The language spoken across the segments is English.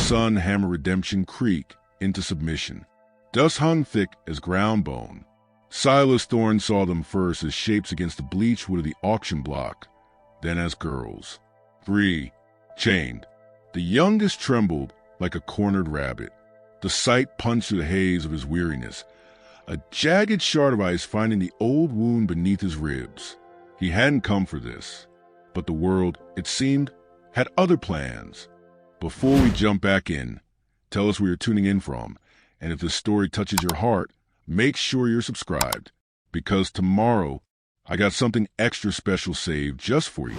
sun hammered Redemption Creek into submission. Dust hung thick as ground bone. Silas Thorne saw them first as shapes against the bleached wood of the auction block, then as girls. 3, chained. The youngest trembled like a cornered rabbit. The sight punched through the haze of his weariness, a jagged shard of ice finding the old wound beneath his ribs. He hadn't come for this, but the world, it seemed, had other plans. Before we jump back in, tell us where you're tuning in from, and if this story touches your heart, make sure you're subscribed, because tomorrow I got something extra special saved just for you.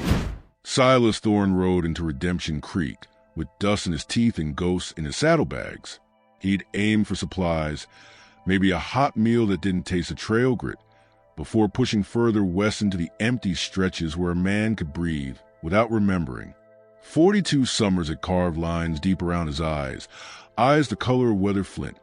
Silas Thorne rode into Redemption Creek with dust in his teeth and ghosts in his saddlebags. He'd aimed for supplies, maybe a hot meal that didn't taste of trail grit, before pushing further west into the empty stretches where a man could breathe without remembering. 42 summers had carved lines deep around his eyes the color of weathered flint,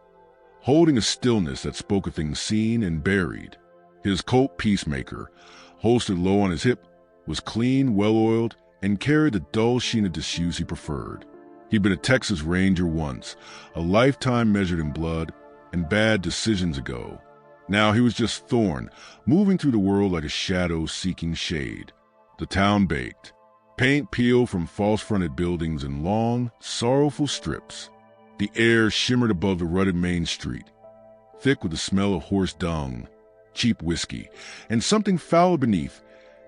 holding a stillness that spoke of things seen and buried. His Colt Peacemaker, holstered low on his hip, was clean, well-oiled, and carried the dull sheen of disuse he preferred. He'd been a Texas Ranger once, a lifetime measured in blood and bad decisions ago. Now he was just Thorne, moving through the world like a shadow seeking shade. The town baked. Paint peeled from false-fronted buildings in long, sorrowful strips. The air shimmered above the rutted main street, thick with the smell of horse dung, cheap whiskey, and something foul beneath,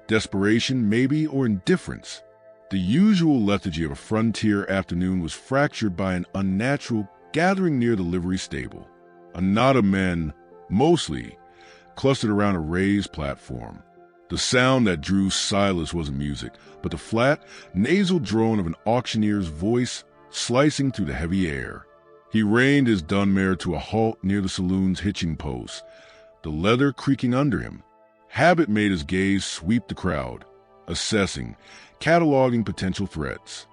desperation maybe or indifference. The usual lethargy of a frontier afternoon was fractured by an unnatural gathering near the livery stable. A knot of men, mostly, clustered around a raised platform. The sound that drew Silas wasn't music, but the flat, nasal drone of an auctioneer's voice slicing through the heavy air. He reined his dun mare to a halt near the saloon's hitching post, the leather creaking under him. Habit made his gaze sweep the crowd, assessing, cataloging potential threats.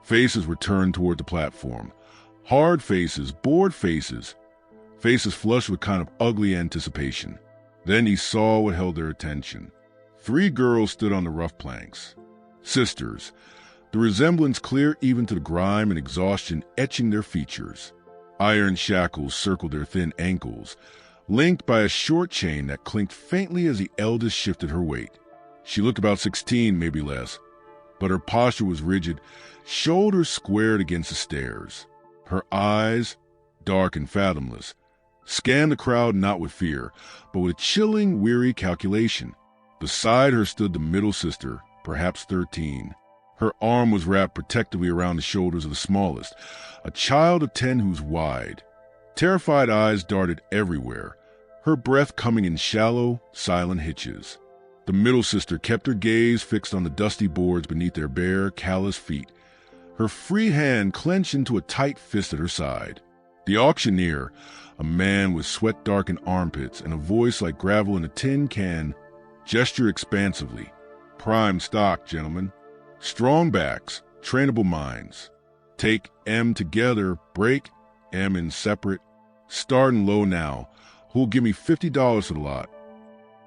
Faces were turned toward the platform. Hard faces, bored faces, faces flushed with kind of ugly anticipation. Then he saw what held their attention. 3 girls stood on the rough planks. Sisters, the resemblance clear even to the grime and exhaustion etching their features. Iron shackles circled their thin ankles, linked by a short chain that clinked faintly as the eldest shifted her weight. She looked about 16, maybe less, but her posture was rigid, shoulders squared against the stairs. Her eyes, dark and fathomless, scanned the crowd not with fear, but with chilling, weary calculation. Beside her stood the middle sister, perhaps 13. Her arm was wrapped protectively around the shoulders of the smallest, a child of 10 whose wide, terrified eyes darted everywhere, her breath coming in shallow, silent hitches. The middle sister kept her gaze fixed on the dusty boards beneath their bare, calloused feet, her free hand clenched into a tight fist at her side. The auctioneer, a man with sweat-darkened armpits and a voice like gravel in a tin can, gestured expansively. "Prime stock, gentlemen. Strong backs, trainable minds. Take M together, break M in separate. Starting low now. Who'll give me $50 for the lot?"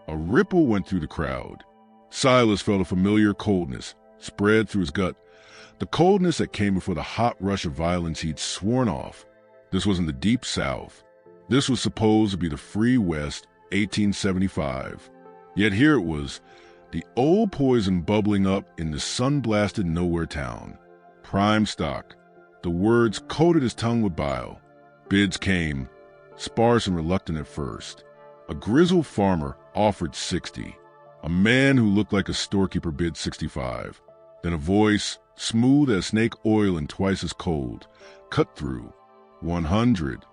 A ripple went through the crowd. Silas felt a familiar coldness spread through his gut, the coldness that came before the hot rush of violence he'd sworn off. This wasn't the Deep South. This was supposed to be the Free West, 1875. Yet here it was, the old poison bubbling up in the sun-blasted nowhere town. Prime stock. The words coated his tongue with bile. Bids came, sparse and reluctant at first. A grizzled farmer offered 60. A man who looked like a storekeeper bid 65. Then a voice, smooth as snake oil and twice as cold, cut through. 100.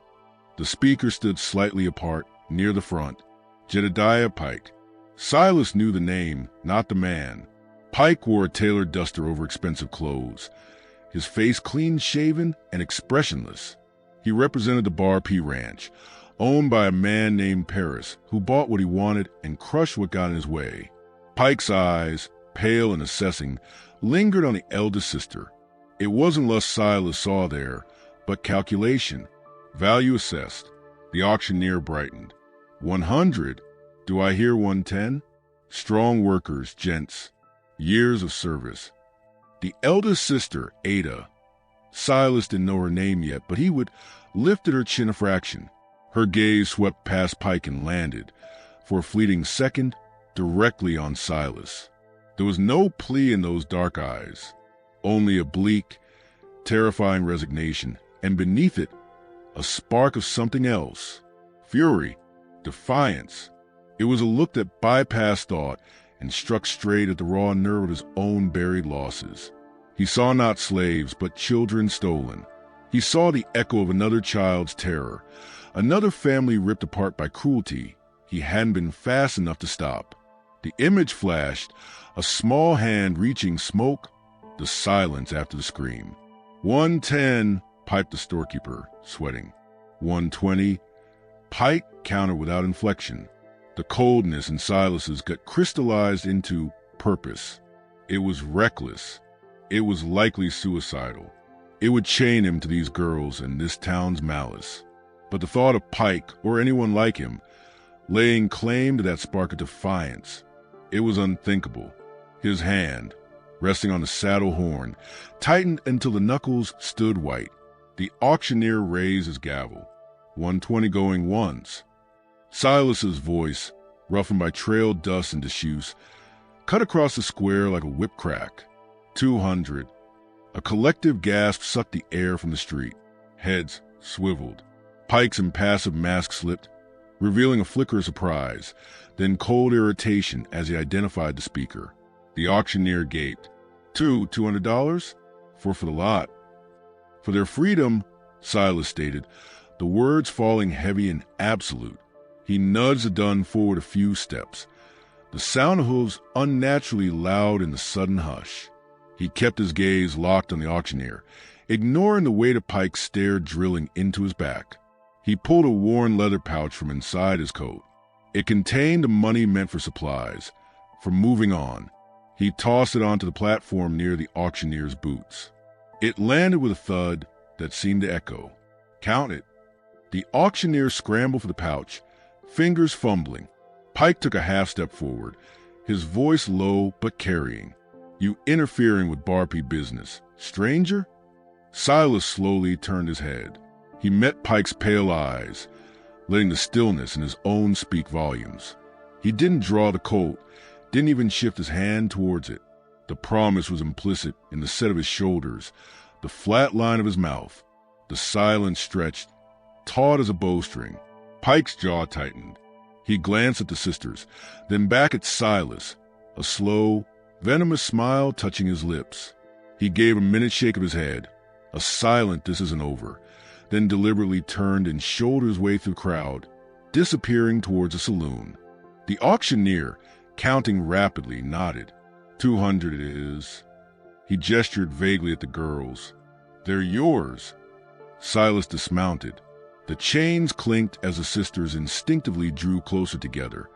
The speaker stood slightly apart, near the front. Jedediah Pike. Silas knew the name, not the man. Pike wore a tailored duster over expensive clothes, his face clean-shaven and expressionless. He represented the Bar P Ranch, owned by a man named Paris, who bought what he wanted and crushed what got in his way. Pike's eyes, pale and assessing, lingered on the eldest sister. It wasn't lust Silas saw there, but calculation. Value assessed. The auctioneer brightened. 100? Do I hear 110? Strong workers, gents. Years of service. The eldest sister, Ada, Silas didn't know her name yet, but he would lifted her chin a fraction. Her gaze swept past Pike and landed, for a fleeting second, directly on Silas. There was no plea in those dark eyes, only a bleak, terrifying resignation, and beneath it, a spark of something else. Fury, defiance. It was a look that bypassed thought and struck straight at the raw nerve of his own buried losses. He saw not slaves, but children stolen. He saw the echo of another child's terror, another family ripped apart by cruelty he hadn't been fast enough to stop. The image flashed, a small hand reaching smoke, the silence after the scream. 110, piped the storekeeper, sweating. 120, Pike countered without inflection. The coldness in Silas's gut crystallized into purpose. It was reckless. It was likely suicidal. It would chain him to these girls and this town's malice. But the thought of Pike, or anyone like him, laying claim to that spark of defiance, it was unthinkable. His hand, resting on the saddle horn, tightened until the knuckles stood white. The auctioneer raised his gavel. 120 going once. Silas's voice, roughened by trail dust and disuse, cut across the square like a whip crack. 200. A collective gasp sucked the air from the street. Heads swiveled. Pike's impassive mask slipped, revealing a flicker of surprise, then cold irritation as he identified the speaker. The auctioneer gaped. $200? For the lot. For their freedom, Silas stated, the words falling heavy and absolute. He nudged the dun forward a few steps, the sound of hooves unnaturally loud in the sudden hush. He kept his gaze locked on the auctioneer, ignoring the weight of Pike's stare drilling into his back. He pulled a worn leather pouch from inside his coat. It contained the money meant for supplies, for moving on. He tossed it onto the platform near the auctioneer's boots. It landed with a thud that seemed to echo. Count it. The auctioneer scrambled for the pouch, fingers fumbling. Pike took a half step forward, his voice low but carrying. You interfering with Barpy business. Stranger? Silas slowly turned his head. He met Pike's pale eyes, letting the stillness in his own speak volumes. He didn't draw the Colt, didn't even shift his hand towards it. The promise was implicit in the set of his shoulders, the flat line of his mouth, the silence stretched, taut as a bowstring. Pike's jaw tightened. He glanced at the sisters, then back at Silas, a slow, venomous smile touching his lips. He gave a minute shake of his head, a silent "this isn't over," then deliberately turned and shouldered his way through the crowd, disappearing towards a saloon. The auctioneer, counting rapidly, nodded. 200 it is. He gestured vaguely at the girls. They're yours. Silas dismounted. The chains clinked as the sisters instinctively drew closer together,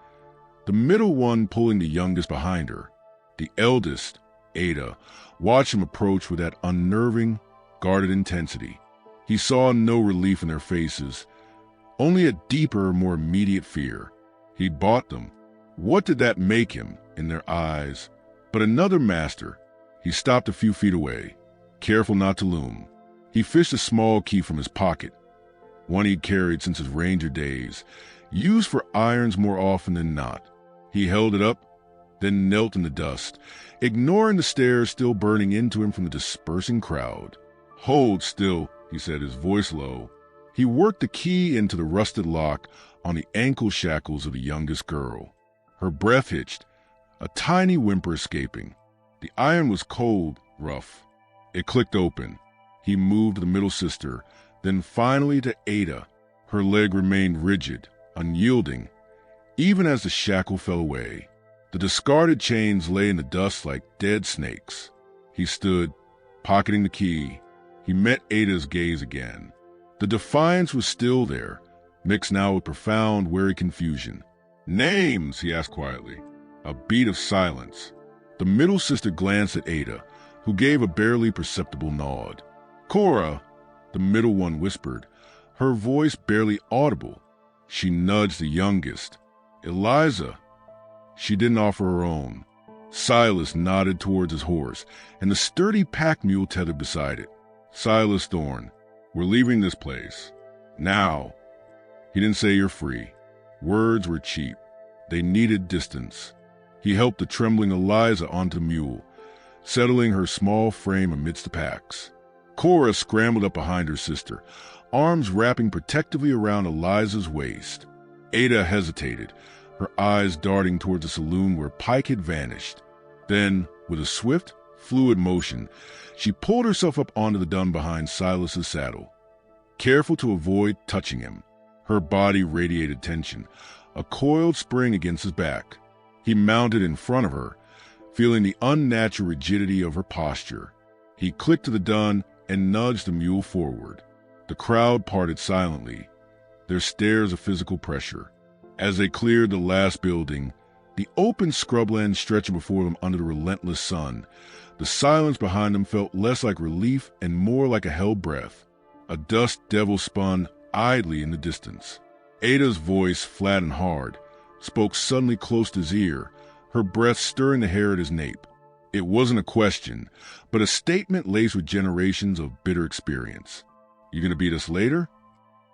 the middle one pulling the youngest behind her. The eldest, Ada, watched him approach with that unnerving, guarded intensity. He saw no relief in their faces, only a deeper, more immediate fear. He'd bought them. What did that make him, in their eyes, but another master? He stopped a few feet away, careful not to loom. He fished a small key from his pocket, one he'd carried since his ranger days, used for irons more often than not. He held it up, then knelt in the dust, ignoring the stares still burning into him from the dispersing crowd. Hold still, he said, his voice low. He worked the key into the rusted lock on the ankle shackles of the youngest girl. Her breath hitched, a tiny whimper escaping. The iron was cold, rough. It clicked open. He moved to the middle sister, then finally to Ada. Her leg remained rigid, unyielding, even as the shackle fell away. The discarded chains lay in the dust like dead snakes. He stood, pocketing the key. He met Ada's gaze again. The defiance was still there, mixed now with profound, wary confusion. Names, he asked quietly. A beat of silence. The middle sister glanced at Ada, who gave a barely perceptible nod. Cora, the middle one whispered, her voice barely audible. She nudged the youngest. Eliza. She didn't offer her own. Silas nodded towards his horse, and the sturdy pack mule tethered beside it. Silas Thorne, we're leaving this place. Now. He didn't say you're free. Words were cheap. They needed distance. He helped the trembling Eliza onto the mule, settling her small frame amidst the packs. Cora scrambled up behind her sister, arms wrapping protectively around Eliza's waist. Ada hesitated, her eyes darting towards the saloon where Pike had vanished. Then, with a swift, fluid motion, she pulled herself up onto the dun behind Silas's saddle, careful to avoid touching him. Her body radiated tension, a coiled spring against his back. He mounted in front of her, feeling the unnatural rigidity of her posture. He clicked to the dun and nudged the mule forward. The crowd parted silently, their stares of physical pressure. As they cleared the last building, the open scrubland stretching before them under the relentless sun, the silence behind them felt less like relief and more like a held breath. A dust devil spun idly in the distance. Ada's voice, flat and hard, spoke suddenly close to his ear, her breath stirring the hair at his nape. It wasn't a question, but a statement laced with generations of bitter experience. You gonna beat us later?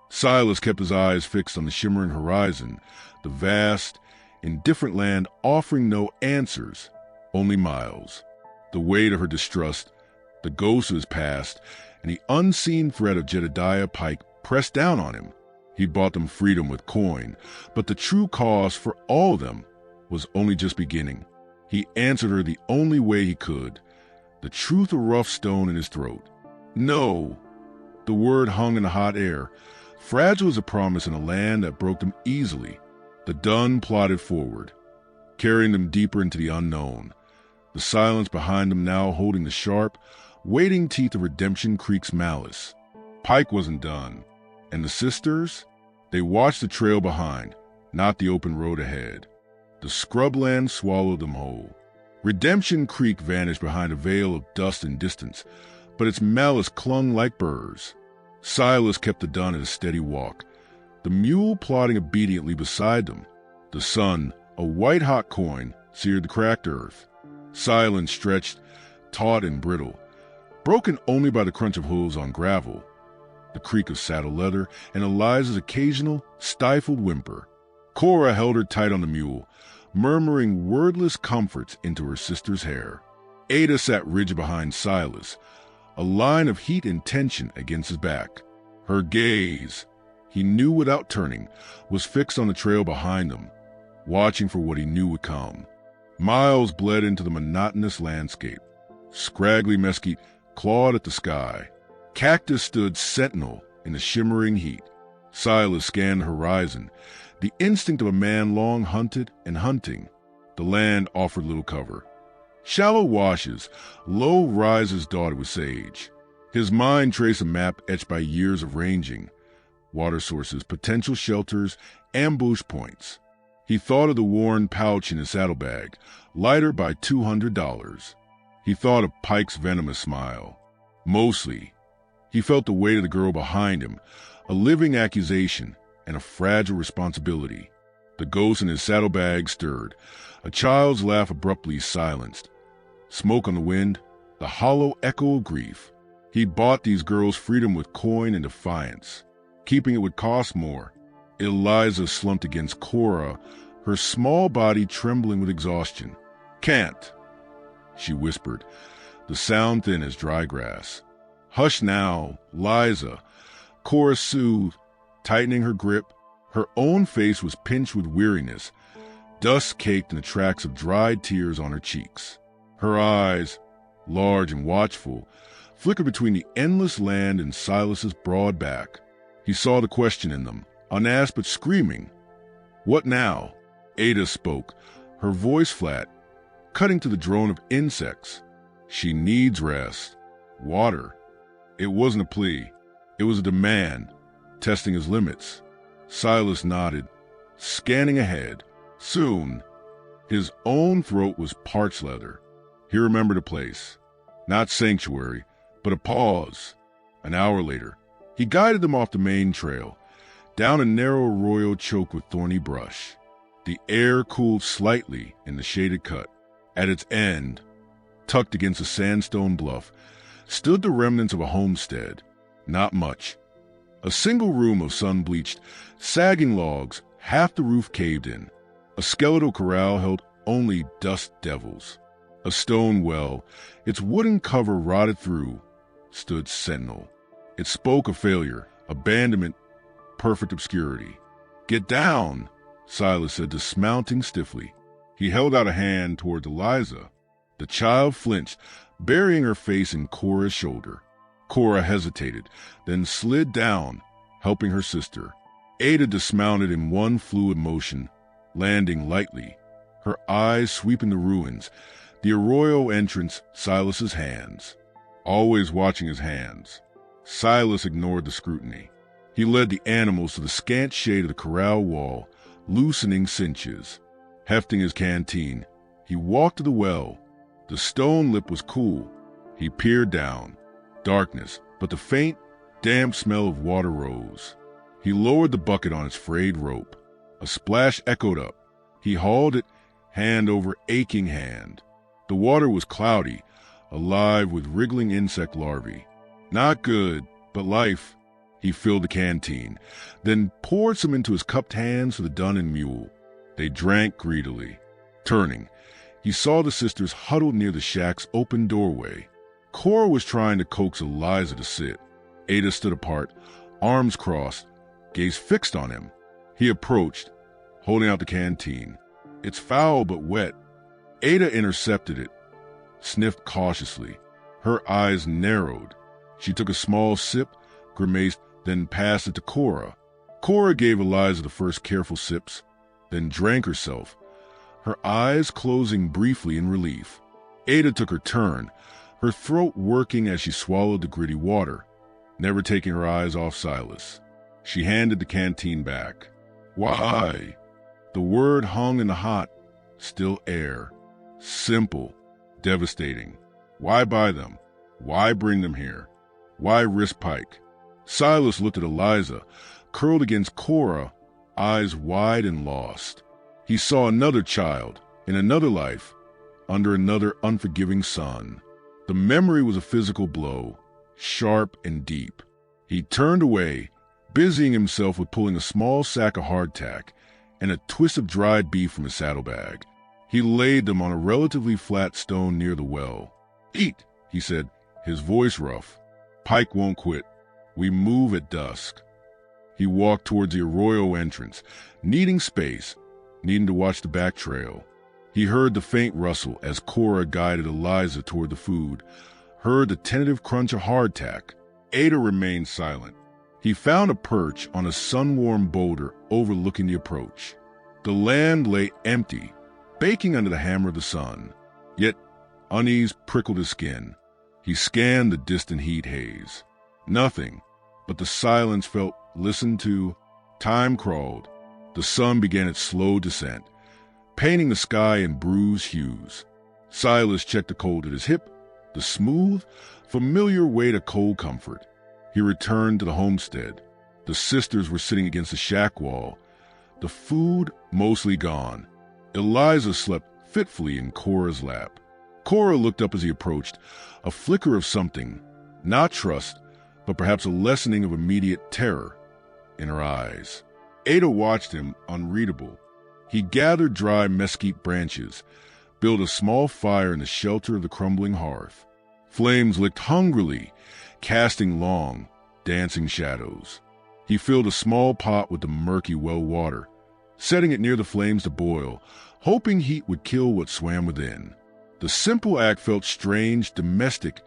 Silas kept his eyes fixed on the shimmering horizon, the vast, indifferent land offering no answers, only miles. The weight of her distrust, the ghost of his past, and the unseen threat of Jedediah Pike pressed down on him. He bought them freedom with coin, but the true cost for all of them was only just beginning. He answered her the only way he could, the truth a rough stone in his throat. No! The word hung in the hot air, fragile as a promise in a land that broke them easily. The dun plodded forward, carrying them deeper into the unknown, the silence behind them now holding the sharp, waiting teeth of Redemption Creek's malice. Pike wasn't done, and the sisters, they watched the trail behind, not the open road ahead. The scrubland swallowed them whole. Redemption Creek vanished behind a veil of dust and distance, but its malice clung like burrs. Silas kept the dun at a steady walk, the mule plodding obediently beside them. The sun, a white-hot coin, seared the cracked earth. Silence stretched, taut and brittle, broken only by the crunch of hooves on gravel, the creak of saddle leather, and Eliza's occasional, stifled whimper. Cora held her tight on the mule, murmuring wordless comforts into her sister's hair. Ada sat rigid behind Silas, a line of heat and tension against his back. Her gaze, he knew without turning, was fixed on the trail behind them, watching for what he knew would come. Miles bled into the monotonous landscape. Scraggly mesquite clawed at the sky. Cactus stood sentinel in the shimmering heat. Silas scanned the horizon, the instinct of a man long hunted and hunting. The land offered little cover. Shallow washes, low rises dotted with sage. His mind traced a map etched by years of ranging. Water sources, potential shelters, ambush points. He thought of the worn pouch in his saddlebag, lighter by $200. He thought of Pike's venomous smile. Mostly, he felt the weight of the girl behind him, a living accusation and a fragile responsibility. The ghost in his saddlebag stirred, a child's laugh abruptly silenced. Smoke on the wind, the hollow echo of grief. He bought these girls freedom with coin and defiance. Keeping it would cost more. Eliza slumped against Cora, her small body trembling with exhaustion. "Can't," she whispered, the sound thin as dry grass. "Hush now, Liza," Cora soothed, tightening her grip. Her own face was pinched with weariness, dust caked in the tracks of dried tears on her cheeks. Her eyes, large and watchful, flickered between the endless land and Silas's broad back. He saw the question in them, unasked but screaming. "What now?" Ada spoke, her voice flat, cutting to the drone of insects. "She needs rest. Water." It wasn't a plea. It was a demand, testing his limits. Silas nodded, scanning ahead. Soon, his own throat was parched leather. He remembered a place. Not sanctuary, but a pause. An hour later, he guided them off the main trail, down a narrow arroyo choked with thorny brush. The air cooled slightly in the shaded cut. At its end, tucked against a sandstone bluff, stood the remnants of a homestead. Not much. A single room of sun-bleached, sagging logs, half the roof caved in. A skeletal corral held only dust devils. A stone well, its wooden cover rotted through, stood sentinel. It spoke of failure, abandonment, perfect obscurity. "Get down," Silas said, dismounting stiffly. He held out a hand toward Eliza. The child flinched, burying her face in Cora's shoulder. Cora hesitated, then slid down, helping her sister. Ada dismounted in one fluid motion, landing lightly, her eyes sweeping the ruins, the arroyo entrance, Silas's hands. Always watching his hands. Silas ignored the scrutiny. He led the animals to the scant shade of the corral wall, loosening cinches. Hefting his canteen, he walked to the well. The stone lip was cool. He peered down. Darkness, but the faint, damp smell of water rose. He lowered the bucket on its frayed rope. A splash echoed up. He hauled it, hand over aching hand. The water was cloudy, alive with wriggling insect larvae. Not good, but life. He filled the canteen, then poured some into his cupped hands for the Dun and mule. They drank greedily. Turning, he saw the sisters huddled near the shack's open doorway. Cora was trying to coax Eliza to sit. Ada stood apart, arms crossed, gaze fixed on him. He approached, holding out the canteen. "It's foul but wet." Ada intercepted it, sniffed cautiously. Her eyes narrowed. She took a small sip, grimaced, then passed it to Cora. Cora gave Eliza the first careful sips, then drank herself, her eyes closing briefly in relief. Ada took her turn, her throat working as she swallowed the gritty water, never taking her eyes off Silas. She handed the canteen back. "Why?" The word hung in the hot, still air. Simple, devastating. Why buy them? Why bring them here? Why risk Pike? Silas looked at Eliza, curled against Cora, eyes wide and lost. He saw another child, in another life, under another unforgiving sun. The memory was a physical blow, sharp and deep. He turned away, busying himself with pulling a small sack of hardtack and a twist of dried beef from his saddlebag. He laid them on a relatively flat stone near the well. "Eat," he said, his voice rough. "Pike won't quit. We move at dusk." He walked towards the arroyo entrance, needing space, needing to watch the back trail. He heard the faint rustle as Cora guided Eliza toward the food, heard the tentative crunch of hardtack. Ada remained silent. He found a perch on a sun-warmed boulder overlooking the approach. The land lay empty, baking under the hammer of the sun. Yet unease prickled his skin. He scanned the distant heat haze. Nothing, but the silence felt listened to. Time crawled. The sun began its slow descent, painting the sky in bruised hues. Silas checked the cold at his hip, the smooth, familiar weight of cold comfort. He returned to the homestead. The sisters were sitting against the shack wall, the food mostly gone. Eliza slept fitfully in Cora's lap. Cora looked up as he approached, a flicker of something, not trust, but perhaps a lessening of immediate terror, in her eyes. Ada watched him, unreadable. He gathered dry mesquite branches, built a small fire in the shelter of the crumbling hearth. Flames licked hungrily, casting long, dancing shadows. He filled a small pot with the murky well water, setting it near the flames to boil, hoping heat would kill what swam within. The simple act felt strange, domestic,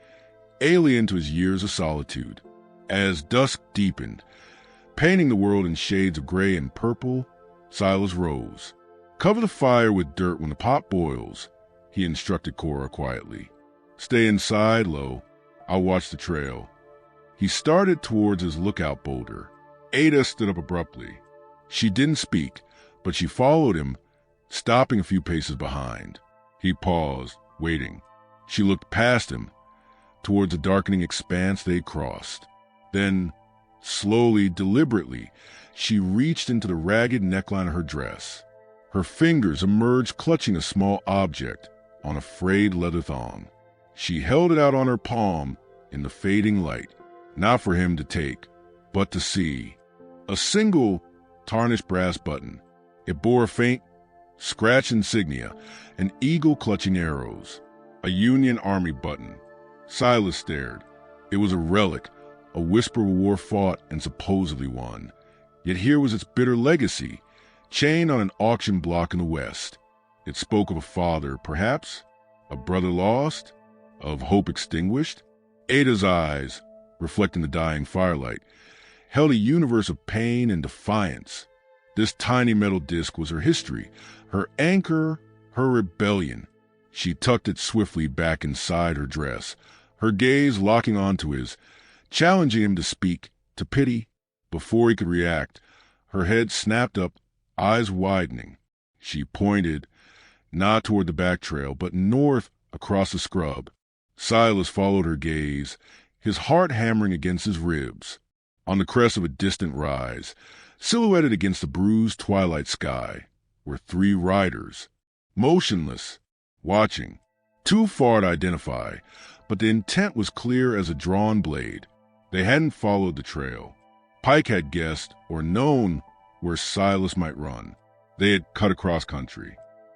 alien to his years of solitude. As dusk deepened, painting the world in shades of gray and purple, Silas rose. "Cover the fire with dirt when the pot boils," he instructed Cora quietly. "Stay inside, Lo. I'll watch the trail." He started towards his lookout boulder. Ada stood up abruptly. She didn't speak, but she followed him, stopping a few paces behind. He paused, waiting. She looked past him, towards the darkening expanse they crossed. Then, slowly, deliberately, she reached into the ragged neckline of her dress. Her fingers emerged clutching a small object on a frayed leather thong. She held it out on her palm, in the fading light, not for him to take, but to see. A single, tarnished brass button. It bore a faint, scratched insignia, an eagle clutching arrows. A Union Army button. Silas stared. It was a relic, a whisper of a war fought and supposedly won. Yet here was its bitter legacy, chained on an auction block in the West. It spoke of a father, perhaps, a brother lost, of hope extinguished. Ada's eyes, reflecting the dying firelight, held a universe of pain and defiance. This tiny metal disc was her history, her anchor, her rebellion. She tucked it swiftly back inside her dress, her gaze locking onto his, challenging him to speak, to pity. Before he could react, her head snapped up, eyes widening. She pointed, not toward the back trail, but north across the scrub. Silas followed her gaze, his heart hammering against his ribs. On the crest of a distant rise, silhouetted against the bruised twilight sky, were 3 riders, motionless, watching, too far to identify, but the intent was clear as a drawn blade. They hadn't followed the trail. Pike had guessed or known where Silas might run. They had cut across country,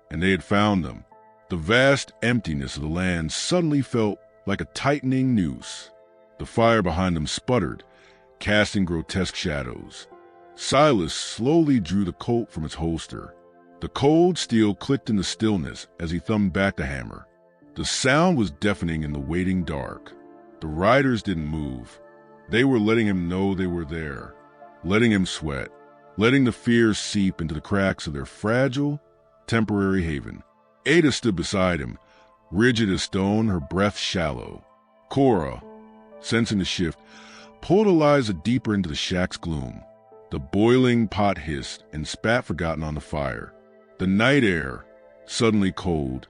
and they had found them. The vast emptiness of the land suddenly felt like a tightening noose. The fire behind them sputtered, casting grotesque shadows. Silas slowly drew the Colt from its holster. The cold steel clicked in the stillness as he thumbed back the hammer. The sound was deafening in the waiting dark. The riders didn't move. They were letting him know they were there, letting him sweat, letting the fear seep into the cracks of their fragile, temporary haven. Ada stood beside him, rigid as stone, her breath shallow. Cora, sensing the shift, pulled Eliza deeper into the shack's gloom. The boiling pot hissed and spat forgotten on the fire. The night air, suddenly cold,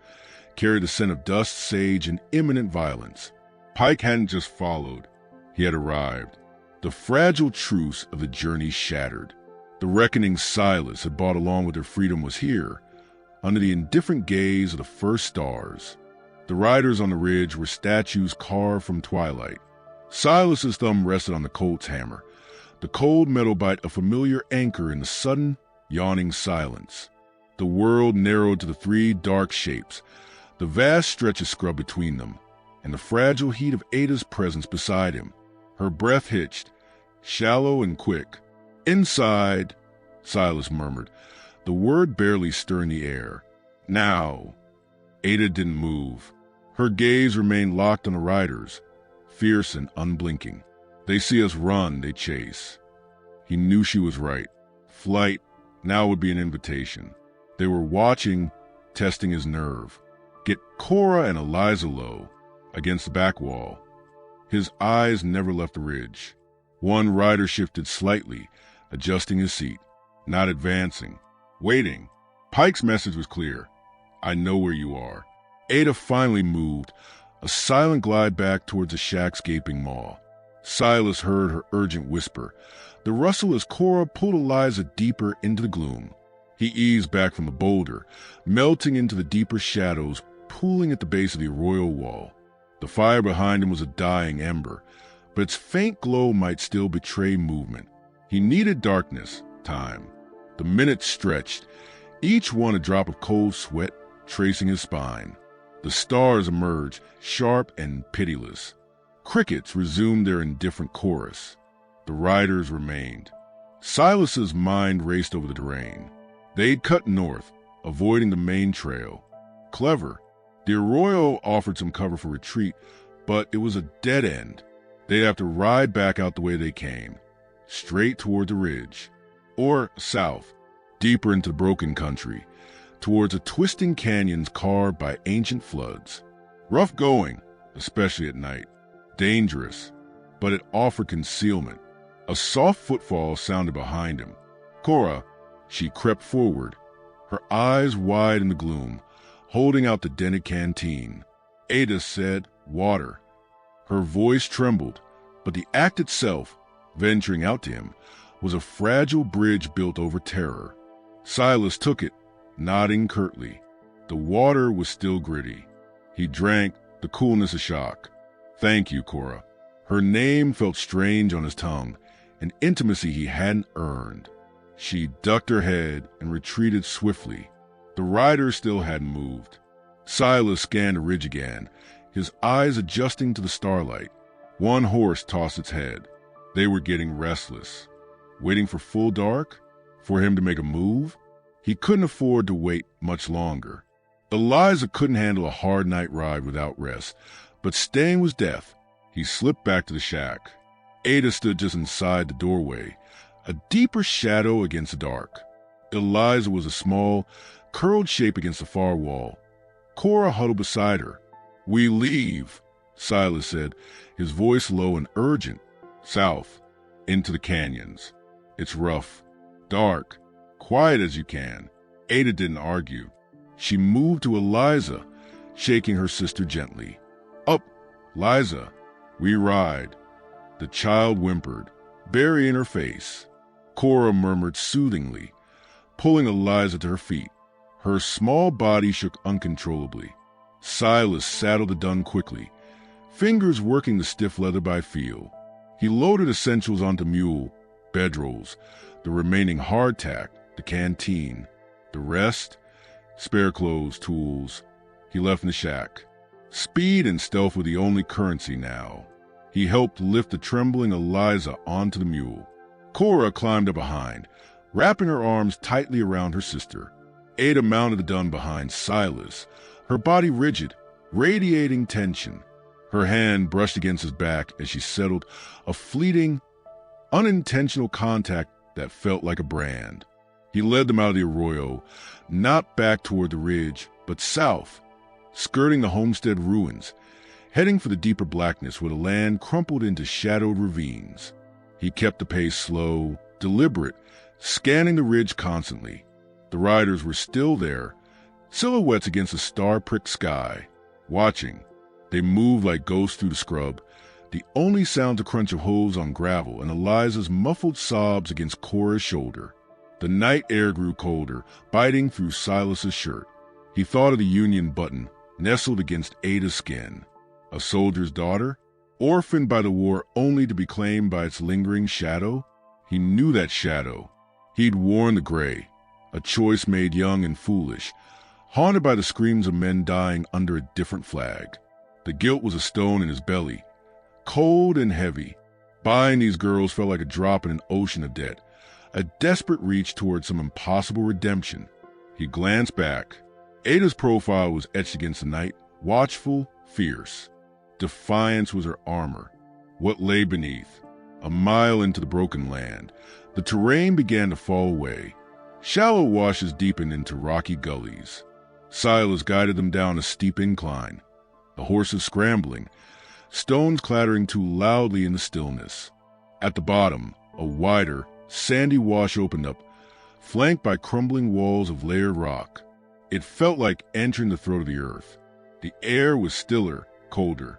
carried the scent of dust, sage, and imminent violence. Pike hadn't just followed. He had arrived. The fragile truce of the journey shattered. The reckoning Silas had brought along with their freedom was here, under the indifferent gaze of the first stars. The riders on the ridge were statues carved from twilight. Silas's thumb rested on the Colt's hammer, the cold metal bite a familiar anchor in the sudden, yawning silence. The world narrowed to the 3 dark shapes, the vast stretch of scrub between them, and the fragile heat of Ada's presence beside him. Her breath hitched, shallow and quick. "Inside," Silas murmured, the word barely stirring the air. "Now." Ada didn't move. Her gaze remained locked on the riders, fierce and unblinking. "They see us run, they chase." He knew she was right. Flight now would be an invitation. They were watching, testing his nerve. Get Cora and Eliza low, against the back wall. His eyes never left the ridge. One rider shifted slightly, adjusting his seat, not advancing, waiting. Pike's message was clear. "I know where you are." Ada finally moved, a silent glide back towards the shack's gaping maw. Silas heard her urgent whisper, the rustle as Cora pulled Eliza deeper into the gloom. He eased back from the boulder, melting into the deeper shadows, pooling at the base of the arroyo wall. The fire behind him was a dying ember, but its faint glow might still betray movement. He needed darkness, time. The minutes stretched, each one a drop of cold sweat tracing his spine. The stars emerged, sharp and pitiless. Crickets resumed their indifferent chorus. The riders remained. Silas's mind raced over the terrain. They'd cut north, avoiding the main trail. Clever. The arroyo offered some cover for retreat, but it was a dead end. They'd have to ride back out the way they came, straight toward the ridge, or south, deeper into the broken country, towards the twisting canyons carved by ancient floods. Rough going, especially at night. Dangerous, but it offered concealment. A soft footfall sounded behind him. Cora, she crept forward, her eyes wide in the gloom, holding out the dented canteen. Ada said, "Water." Her voice trembled, but the act itself, venturing out to him, was a fragile bridge built over terror. Silas took it, nodding curtly. The water was still gritty. He drank, the coolness a shock. "Thank you, Cora." Her name felt strange on his tongue, an intimacy he hadn't earned. She ducked her head and retreated swiftly. The rider still hadn't moved. Silas scanned the ridge again, his eyes adjusting to the starlight. One horse tossed its head. They were getting restless. Waiting for full dark? For him to make a move? He couldn't afford to wait much longer. Eliza couldn't handle a hard night ride without rest, but staying was death. He slipped back to the shack. Ada stood just inside the doorway, a deeper shadow against the dark. Eliza was a small, curled shape against the far wall. Cora huddled beside her. "We leave," Silas said, his voice low and urgent. "South, into the canyons. It's rough, dark, quiet as you can." Ada didn't argue. She moved to Eliza, shaking her sister gently. "Up, Liza, we ride." The child whimpered, burying her face. Cora murmured soothingly, pulling Eliza to her feet. Her small body shook uncontrollably. Silas saddled the dun quickly, fingers working the stiff leather by feel. He loaded essentials onto mule, bedrolls, the remaining hardtack, the canteen. The rest, spare clothes, tools, he left in the shack. Speed and stealth were the only currency now. He helped lift the trembling Eliza onto the mule. Cora climbed up behind, wrapping her arms tightly around her sister. Ada mounted the dun behind Silas, her body rigid, radiating tension. Her hand brushed against his back as she settled, a fleeting, unintentional contact that felt like a brand. He led them out of the arroyo, not back toward the ridge, but south, skirting the homestead ruins, heading for the deeper blackness where the land crumpled into shadowed ravines. He kept the pace slow, deliberate, scanning the ridge constantly. The riders were still there, silhouettes against the star-pricked sky, watching. They moved like ghosts through the scrub, the only sound a crunch of hooves on gravel and Eliza's muffled sobs against Cora's shoulder. The night air grew colder, biting through Silas's shirt. He thought of the Union button nestled against Ada's skin. A soldier's daughter, orphaned by the war only to be claimed by its lingering shadow? He knew that shadow. He'd worn the gray, a choice made young and foolish, haunted by the screams of men dying under a different flag. The guilt was a stone in his belly, cold and heavy. Buying these girls felt like a drop in an ocean of debt, a desperate reach toward some impossible redemption. He glanced back. Ada's profile was etched against the night, watchful, fierce. Defiance was her armor. What lay beneath? A mile into the broken land, the terrain began to fall away. Shallow washes deepened into rocky gullies. Silas guided them down a steep incline, the horses scrambling, stones clattering too loudly in the stillness. At the bottom, a wider, sandy wash opened up, flanked by crumbling walls of layered rock. It felt like entering the throat of the earth. The air was stiller, colder.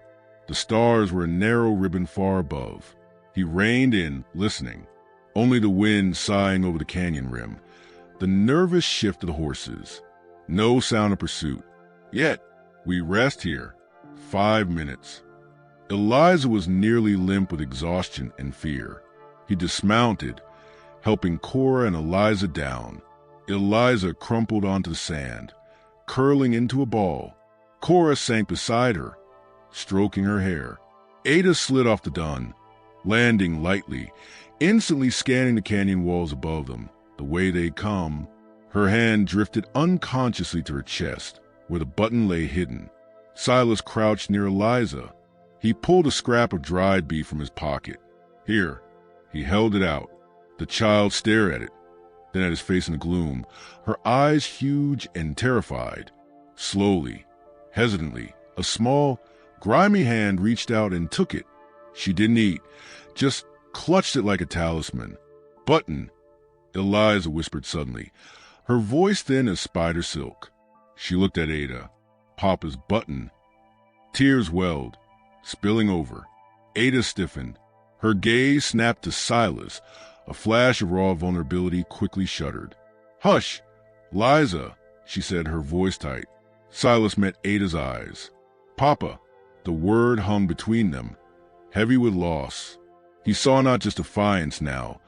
The stars were a narrow ribbon far above. He reined in, listening. Only the wind sighing over the canyon rim, the nervous shift of the horses. No sound of pursuit. Yet, we rest here. 5 minutes. Eliza was nearly limp with exhaustion and fear. He dismounted, helping Cora and Eliza down. Eliza crumpled onto the sand, curling into a ball. Cora sank beside her, stroking her hair. Ada slid off the dun, landing lightly, instantly scanning the canyon walls above them, the way they'd come. Her hand drifted unconsciously to her chest, where the button lay hidden. Silas crouched near Eliza. He pulled a scrap of dried beef from his pocket. "Here." He held it out. The child stared at it, then at his face in the gloom, her eyes huge and terrified. Slowly, hesitantly, a small, grimy hand reached out and took it. She didn't eat, just clutched it like a talisman. "Button," Eliza whispered suddenly, her voice thin as spider silk. She looked at Ada. Papa's button. Tears welled, spilling over. Ada stiffened. Her gaze snapped to Silas. A flash of raw vulnerability quickly shuddered. "Hush, Liza," she said, her voice tight. Silas met Ada's eyes. "Papa." The word hung between them, heavy with loss. He saw not just defiance now,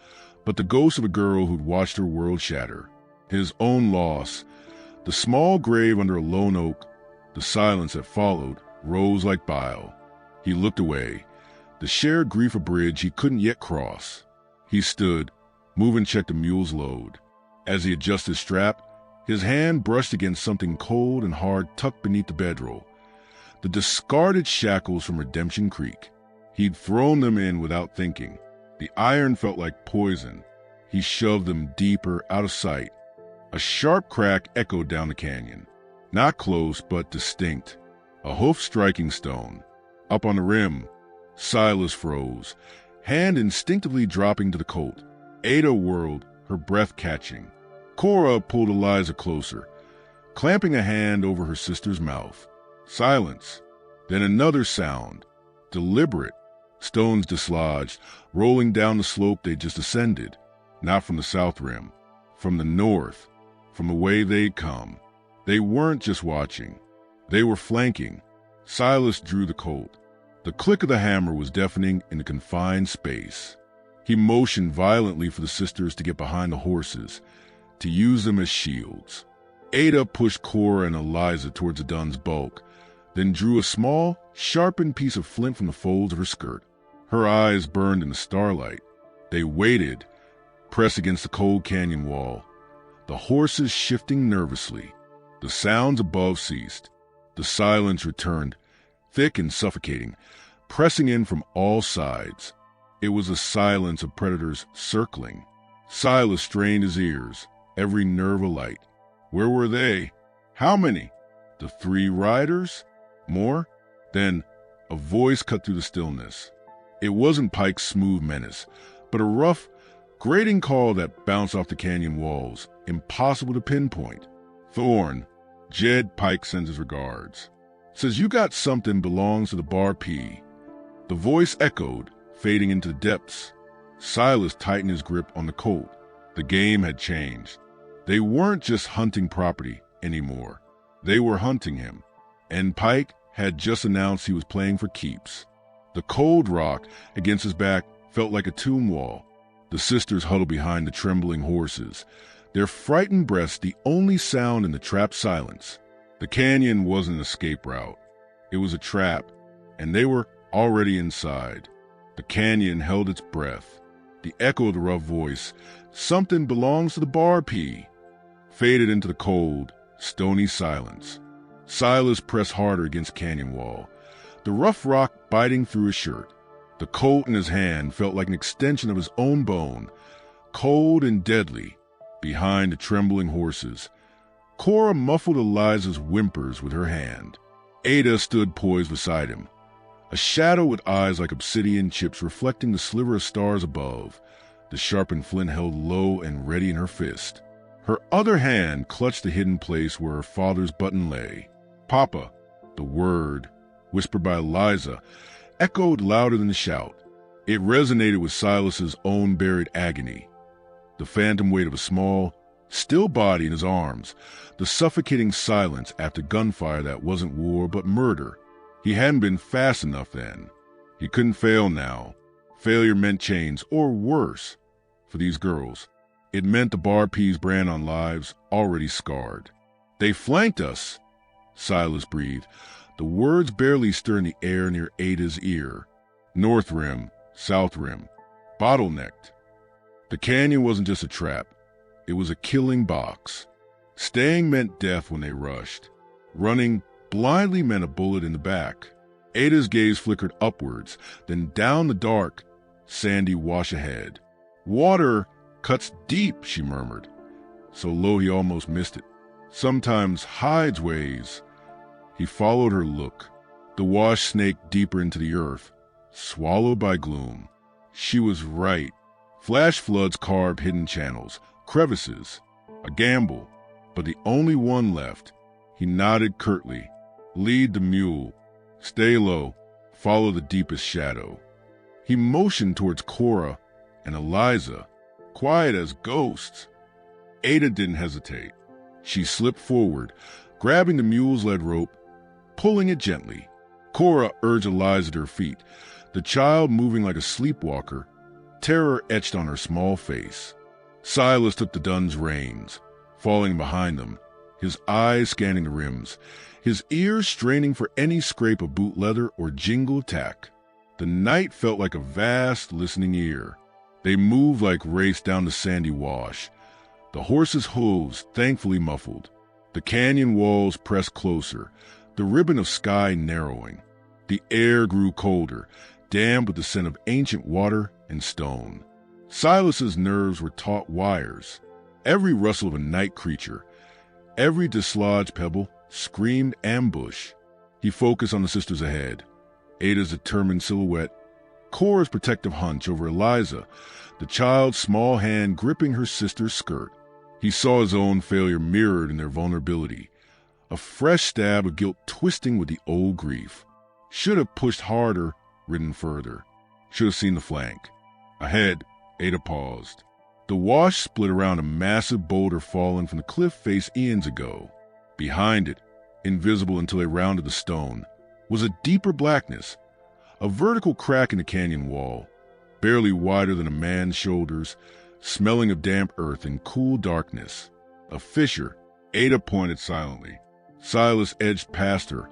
but the ghost of a girl who'd watched her world shatter. His own loss, the small grave under a lone oak, the silence that followed, rose like bile. He looked away, the shared grief a bridge he couldn't yet cross. He stood, moved and checked the mule's load. As he adjusted his strap, his hand brushed against something cold and hard tucked beneath the bedroll. The discarded shackles from Redemption Creek. He'd thrown them in without thinking. The iron felt like poison. He shoved them deeper, out of sight. A sharp crack echoed down the canyon. Not close, but distinct. A hoof striking stone. Up on the rim, Silas froze, hand instinctively dropping to the Colt. Ada whirled, her breath catching. Cora pulled Eliza closer, clamping a hand over her sister's mouth. Silence. Then another sound. Deliberate. Stones dislodged, rolling down the slope they just ascended. Not from the south rim. From the north. From the way they'd come. They weren't just watching. They were flanking. Silas drew the Colt. The click of the hammer was deafening in the confined space. He motioned violently for the sisters to get behind the horses, to use them as shields. Ada pushed Cora and Eliza towards the Dunn's bulk, then drew a small, sharpened piece of flint from the folds of her skirt. Her eyes burned in the starlight. They waited, pressed against the cold canyon wall, the horses shifting nervously. The sounds above ceased. The silence returned, thick and suffocating, pressing in from all sides. It was a silence of predators circling. Silas strained his ears, every nerve alight. Where were they? How many? The 3 riders? More? Then a voice cut through the stillness. It wasn't Pike's smooth menace, but a rough, grating call that bounced off the canyon walls, impossible to pinpoint. Thorne, Jed Pike sends his regards. Says you got something belongs to the Bar P. The voice echoed, fading into the depths. Silas tightened his grip on the Colt. The game had changed. They weren't just hunting property anymore. They were hunting him. And Pike had just announced he was playing for keeps. The cold rock against his back felt like a tomb wall. The sisters huddled behind the trembling horses, their frightened breaths the only sound in the trapped silence. The canyon wasn't an escape route. It was a trap, and they were already inside. The canyon held its breath. The echo of the rough voice, something belongs to the Bar P, faded into the cold, stony silence. Silas pressed harder against canyon wall, the rough rock biting through his shirt. The Colt in his hand felt like an extension of his own bone, cold and deadly, behind the trembling horses. Cora muffled Eliza's whimpers with her hand. Ada stood poised beside him, a shadow with eyes like obsidian chips reflecting the sliver of stars above, the sharpened flint held low and ready in her fist. Her other hand clutched the hidden place where her father's button lay. Papa, the word, whispered by Eliza, echoed louder than the shout. It resonated with Silas's own buried agony. The phantom weight of a small, still body in his arms, the suffocating silence after gunfire that wasn't war but murder. He hadn't been fast enough then. He couldn't fail now. Failure meant chains, or worse. For these girls, it meant the Bar P's brand on lives already scarred. They flanked us, Silas breathed, the words barely stirring the air near Ada's ear. North rim, south rim, bottlenecked. The canyon wasn't just a trap. It was a killing box. Staying meant death when they rushed. Running blindly meant a bullet in the back. Ada's gaze flickered upwards, then down the dark, sandy wash ahead. Water cuts deep, she murmured, so low he almost missed it. Sometimes hides ways. He followed her look. The wash snaked deeper into the earth, swallowed by gloom. She was right. Flash floods carved hidden channels, crevices. A gamble, but the only one left. He nodded curtly. Lead the mule. Stay low. Follow the deepest shadow. He motioned towards Cora and Eliza, quiet as ghosts. Ada didn't hesitate. She slipped forward, grabbing the mule's lead rope, pulling it gently. Cora urged Eliza to her feet, the child moving like a sleepwalker, terror etched on her small face. Silas took the Dun's reins, falling behind them, his eyes scanning the rims, his ears straining for any scrape of boot leather or jingle tack. The night felt like a vast, listening ear. They moved like wraiths down the sandy wash, the horses' hooves thankfully muffled. The canyon walls pressed closer, the ribbon of sky narrowing. The air grew colder, damp with the scent of ancient water and stone. Silas's nerves were taut wires. Every rustle of a night creature, every dislodged pebble screamed ambush. He focused on the sisters ahead, Ada's determined silhouette, Cora's protective hunch over Eliza, the child's small hand gripping her sister's skirt. He saw his own failure mirrored in their vulnerability, a fresh stab of guilt twisting with the old grief. Should have pushed harder, ridden further. Should have seen the flank. Ahead, Ada paused. The wash split around a massive boulder fallen from the cliff face eons ago. Behind it, invisible until they rounded the stone, was a deeper blackness, a vertical crack in the canyon wall, barely wider than a man's shoulders, smelling of damp earth and cool darkness. A fissure. Ada pointed silently. Silas edged past her,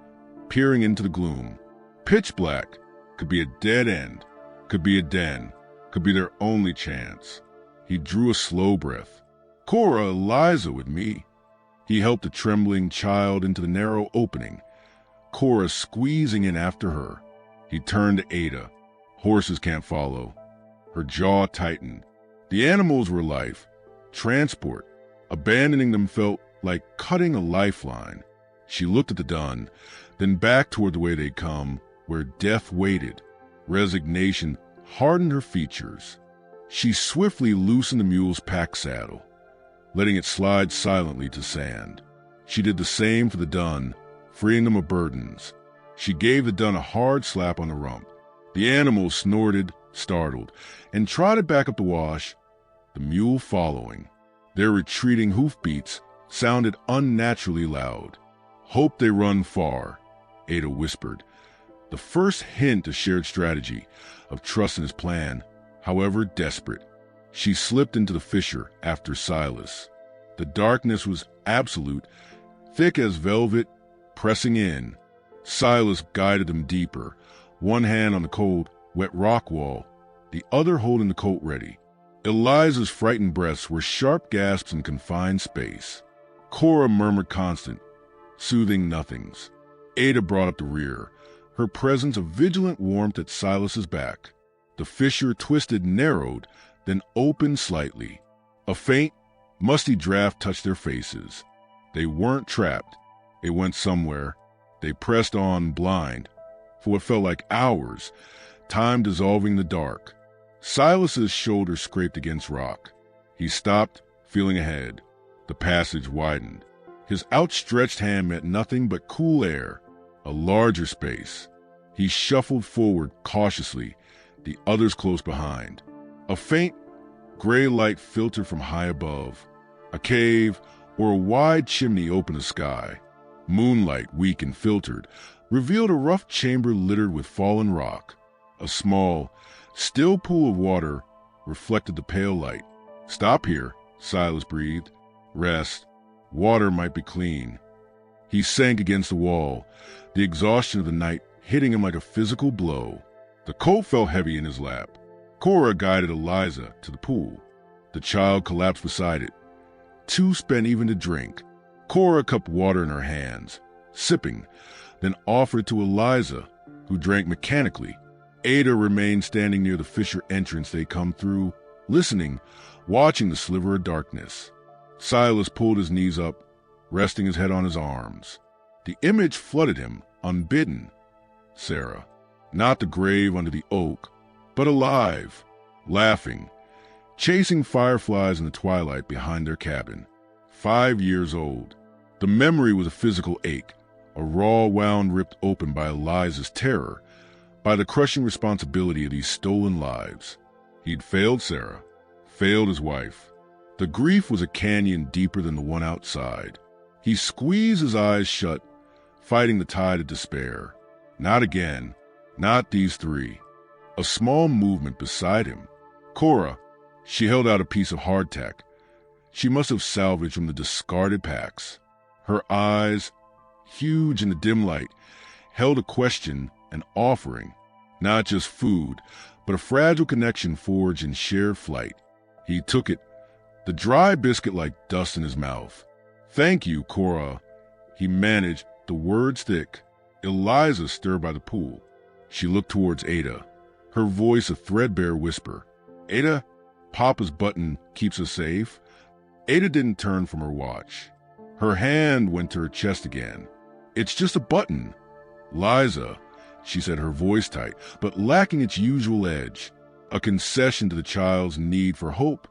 peering into the gloom. Pitch black. Could be a dead end. Could be a den. Could be their only chance. He drew a slow breath. Cora, Eliza with me. He helped the trembling child into the narrow opening, Cora squeezing in after her. He turned to Ada. Horses can't follow. Her jaw tightened. The animals were life, transport. Abandoning them felt like cutting a lifeline. She looked at the Dun, then back toward the way they'd come, where death waited. Resignation hardened her features. She swiftly loosened the mule's pack saddle, letting it slide silently to sand. She did the same for the Dun, freeing them of burdens. She gave the Dun a hard slap on the rump. The animal snorted, startled, and trotted back up the wash, the mule following. Their retreating hoofbeats sounded unnaturally loud. Hope they run far, Ada whispered. The first hint of shared strategy, of trust in his plan, however desperate. She slipped into the fissure after Silas. The darkness was absolute, thick as velvet, pressing in. Silas guided them deeper, one hand on the cold, wet rock wall, the other holding the coat ready. Eliza's frightened breaths were sharp gasps in confined space. Cora murmured constant, soothing nothings. Ada brought up the rear, her presence a vigilant warmth at Silas's back. The fissure twisted, narrowed, then opened slightly. A faint, musty draft touched their faces. They weren't trapped. They went somewhere. They pressed on blind, for what felt like hours, time dissolving the dark. Silas's shoulder scraped against rock. He stopped, feeling ahead. The passage widened. His outstretched hand met nothing but cool air, a larger space. He shuffled forward cautiously, the others close behind. A faint, gray light filtered from high above. A cave or a wide chimney opened the sky. Moonlight, weak and filtered, revealed a rough chamber littered with fallen rock. A small, still pool of water reflected the pale light. Stop here, Silas breathed. Rest. Water might be clean. He sank against the wall, the exhaustion of the night hitting him like a physical blow. The coat fell heavy in his lap. Cora guided Eliza to the pool. The child collapsed beside it, too spent even to drink. Cora cupped water in her hands, sipping, then offered to Eliza, who drank mechanically. Ada remained standing near the fissure entrance they'd come through, listening, watching the sliver of darkness. Silas pulled his knees up, resting his head on his arms. The image flooded him, unbidden. Sarah, not the grave under the oak, but alive, laughing, chasing fireflies in the twilight behind their cabin. 5 years old. The memory was a physical ache, a raw wound ripped open by Eliza's terror, by the crushing responsibility of these stolen lives. He'd failed Sarah, failed his wife. The grief was a canyon deeper than the one outside. He squeezed his eyes shut, fighting the tide of despair. Not again, not these three. a small movement beside him. Cora, she held out a piece of hardtack she must have salvaged from the discarded packs. Her eyes, huge in the dim light, held a question, an offering, not just food, but a fragile connection forged in shared flight. He took it, the dry biscuit like dust in his mouth. "Thank you, Cora," he managed, the words thick. Eliza stirred by the pool. She looked towards Ada, her voice a threadbare whisper. "Ada, Papa's button keeps us safe." Ada didn't turn from her watch. Her hand went to her chest again. "It's just a button." "Liza," she said, her voice tight, but lacking its usual edge. A concession to the child's need for hope,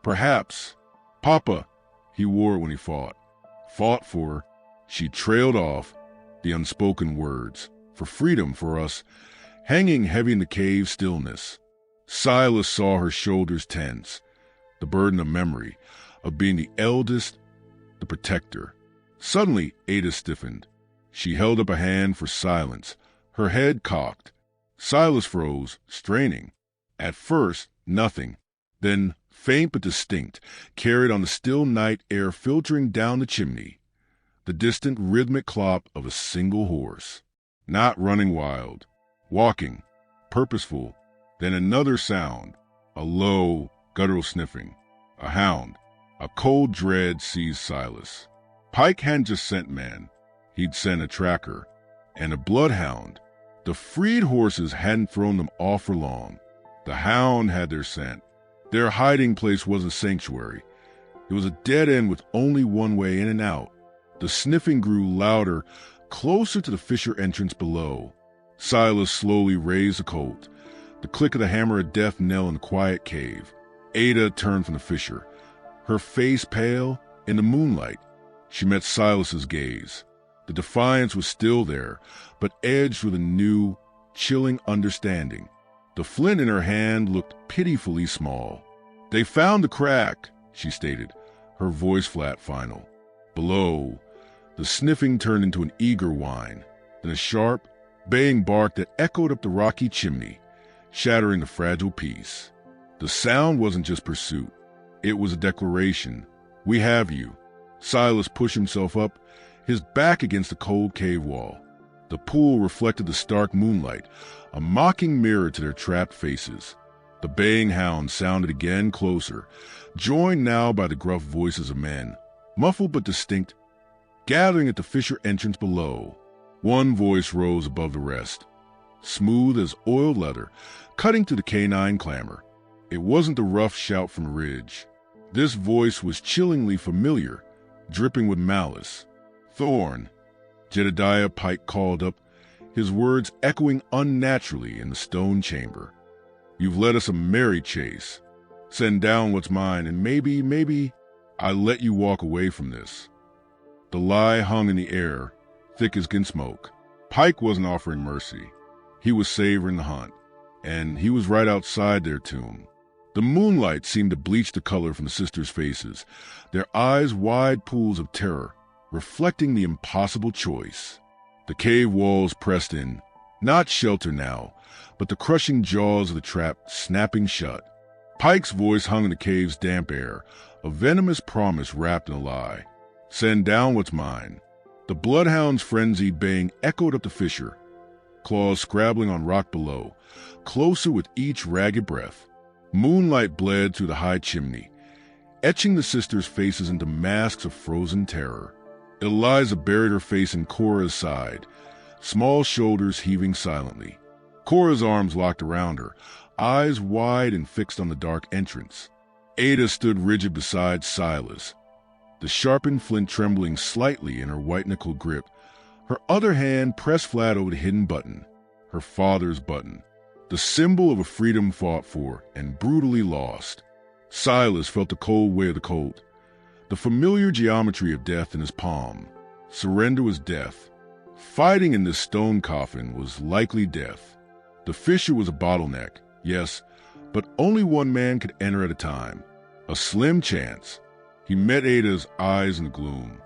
perhaps. "Papa," he wore it when he fought. Fought for, she trailed off, the unspoken words, for freedom for us, hanging heavy in the cave stillness. Silas saw her shoulders tense, the burden of memory, of being the eldest, the protector. Suddenly, Ada stiffened. She held up a hand for silence, her head cocked. Silas froze, straining. At first, nothing. Then, faint but distinct, carried on the still night air filtering down the chimney. The distant rhythmic clop of a single horse. Not running wild. Walking. Purposeful. Then another sound. A low, guttural sniffing. A hound. A cold dread seized Silas. Pike hadn't just sent men. He'd sent a tracker. And a bloodhound. The freed horses hadn't thrown them off for long. The hound had their scent. Their hiding place was a sanctuary. It was a dead end with only one way in and out. The sniffing grew louder, closer to the fissure entrance below. Silas slowly raised the Colt. The click of the hammer a death knell in the quiet cave. Ada turned from the fissure, her face pale in the moonlight. She met Silas's gaze. The defiance was still there, but edged with a new, chilling understanding. The flint in her hand looked pitifully small. "They found the crack," she stated, her voice flat final. Below, the sniffing turned into an eager whine, then a sharp, baying bark that echoed up the rocky chimney, shattering the fragile peace. The sound wasn't just pursuit. It was a declaration. "We have you." Silas pushed himself up, his back against the cold cave wall. The pool reflected the stark moonlight, a mocking mirror to their trapped faces. The baying hound sounded again closer, joined now by the gruff voices of men, muffled but distinct, gathering at the fissure entrance below. One voice rose above the rest, smooth as oiled leather, cutting through the canine clamor. It wasn't the rough shout from Ridge. This voice was chillingly familiar, dripping with malice. "Thorne," Jedediah Pike called up, his words echoing unnaturally in the stone chamber. "You've led us a merry chase. Send down what's mine, and maybe, I let you walk away from this." The lie hung in the air, thick as smoke. Pike wasn't offering mercy. He was savoring the hunt, and he was right outside their tomb. The moonlight seemed to bleach the color from the sisters' faces, their eyes wide pools of terror, reflecting the impossible choice. The cave walls pressed in, not shelter now, but the crushing jaws of the trap snapping shut. Pike's voice hung in the cave's damp air, a venomous promise wrapped in a lie. "Send down what's mine." The bloodhound's frenzied baying echoed up the fissure, claws scrabbling on rock below, closer with each ragged breath. Moonlight bled through the high chimney, etching the sisters' faces into masks of frozen terror. Eliza buried her face in Cora's side, small shoulders heaving silently. Cora's arms locked around her, eyes wide and fixed on the dark entrance. Ada stood rigid beside Silas, the sharpened flint trembling slightly in her white nickel grip, her other hand pressed flat over the hidden button, her father's button, the symbol of a freedom fought for and brutally lost. Silas felt the cold weight of the Colt, the familiar geometry of death in his palm. Surrender was death. Fighting in this stone coffin was likely death. The fissure was a bottleneck, yes, but only one man could enter at a time. A slim chance. He met Ada's eyes in the gloom.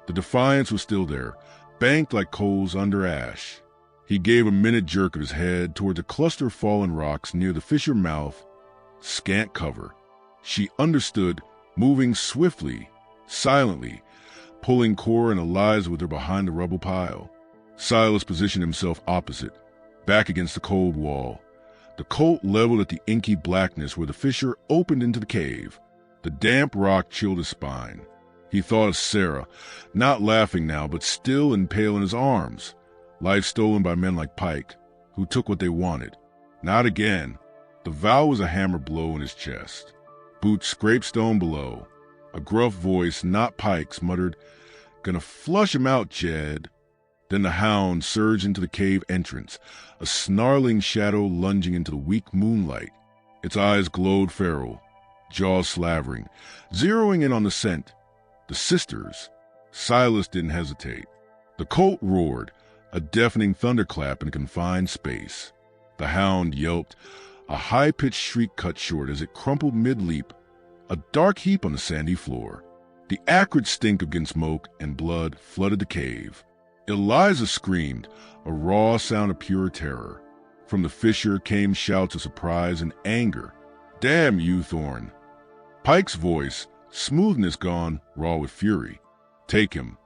The defiance was still there, banked like coals under ash. He gave a minute jerk of his head toward the cluster of fallen rocks near the fissure mouth. Scant cover. She understood, moving swiftly, silently, pulling Cora and Eliza with her behind the rubble pile. Silas positioned himself opposite, back against the cold wall. The Colt leveled at the inky blackness where the fissure opened into the cave. The damp rock chilled his spine. He thought of Sarah, not laughing now, but still and pale in his arms. Life stolen by men like Pike, who took what they wanted. Not again. The vow was a hammer blow in his chest. Boots scraped stone below. A gruff voice, not Pike's, muttered, "Gonna flush him out, Jed." Then the hound surged into the cave entrance, a snarling shadow lunging into the weak moonlight. Its eyes glowed feral, jaws slavering, zeroing in on the scent. The sisters. Silas didn't hesitate. The Colt roared, a deafening thunderclap in a confined space. The hound yelped, a high-pitched shriek cut short as it crumpled mid-leap, a dark heap on the sandy floor. The acrid stink of smoke and blood flooded the cave. Eliza screamed, a raw sound of pure terror. From the fissure came shouts of surprise and anger. "Damn you, Thorne." Pike's voice, smoothness gone, raw with fury. "Take him."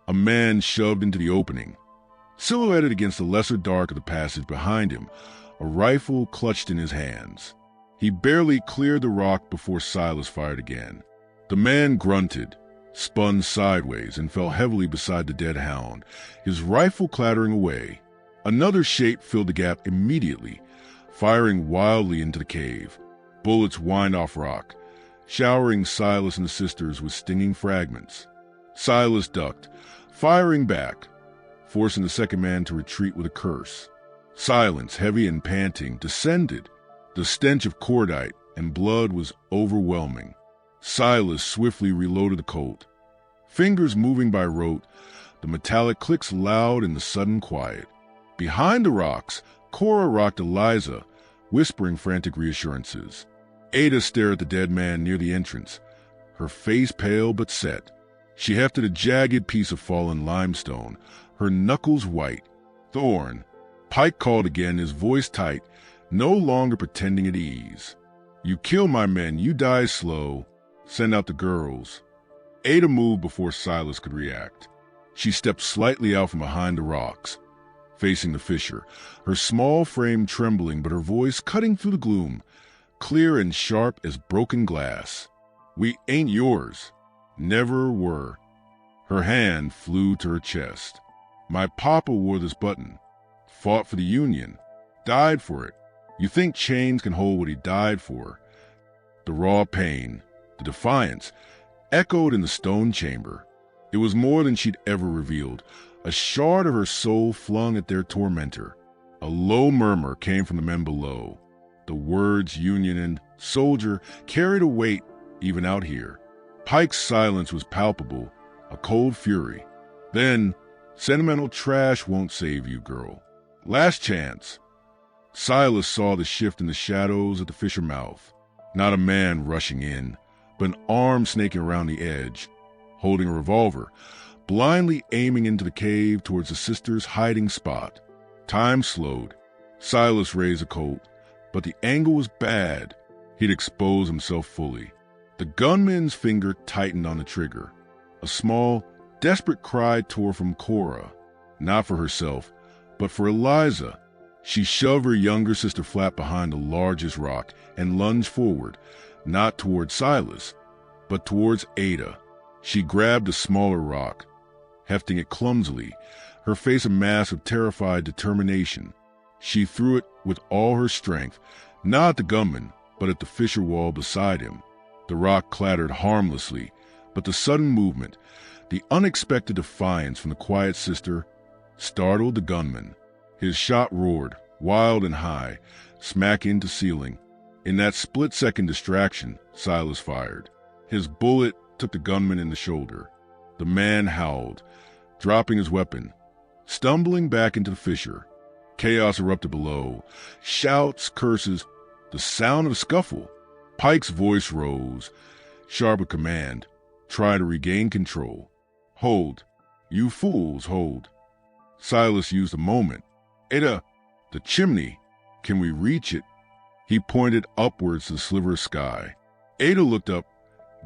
A man shoved into the opening. Silhouetted against the lesser dark of the passage behind him, a rifle clutched in his hands. He barely cleared the rock before Silas fired again. The man grunted, spun sideways, and fell heavily beside the dead hound, his rifle clattering away. Another shape filled the gap immediately, firing wildly into the cave. Bullets whined off rock, showering Silas and the sisters with stinging fragments. Silas ducked, firing back, forcing the second man to retreat with a curse. Silence, heavy and panting, descended. The stench of cordite and blood was overwhelming. Silas swiftly reloaded the Colt. Fingers moving by rote, the metallic clicks loud in the sudden quiet. Behind the rocks, Cora rocked Eliza, whispering frantic reassurances. Ada stared at the dead man near the entrance, her face pale but set. She hefted a jagged piece of fallen limestone, her knuckles white. "Thorne." Pike called again, his voice tight, no longer pretending at ease. "You kill my men, you die slow. Send out the girls." Ada moved before Silas could react. She stepped slightly out from behind the rocks, facing the fissure, her small frame trembling but her voice cutting through the gloom, clear and sharp as broken glass. "We ain't yours. Never were." Her hand flew to her chest. "My papa wore this button. Fought for the Union. Died for it. You think chains can hold what he died for?" The raw pain, the defiance, echoed in the stone chamber. It was more than she'd ever revealed, a shard of her soul flung at their tormentor. A low murmur came from the men below. The words Union and soldier carried a weight even out here. Pike's silence was palpable, a cold fury. Then, "Sentimental trash won't save you, girl. Last chance." Silas saw the shift in the shadows at the fissure mouth. Not a man rushing in, but an arm snaking around the edge, holding a revolver, blindly aiming into the cave towards the sisters' hiding spot. Time slowed. Silas raised a Colt, but the angle was bad. He'd expose himself fully. The gunman's finger tightened on the trigger. A small, desperate cry tore from Cora, not for herself, but for Eliza. She shoved her younger sister flat behind the largest rock and lunged forward, not toward Silas, but towards Ada. She grabbed a smaller rock, hefting it clumsily, her face a mask of terrified determination. She threw it with all her strength, not at the gunman, but at the fissure wall beside him. The rock clattered harmlessly, but the sudden movement, the unexpected defiance from the quiet sister, startled the gunman. His shot roared, wild and high, smack into ceiling. In that split-second distraction, Silas fired. His bullet took the gunman in the shoulder. The man howled, dropping his weapon, stumbling back into the fissure. Chaos erupted below. Shouts, curses, the sound of a scuffle. Pike's voice rose, sharp with command. Try to regain control. "Hold. You fools, hold." Silas used a moment. "Ada, the chimney. Can we reach it?" He pointed upwards to the sliver of sky. Ada looked up,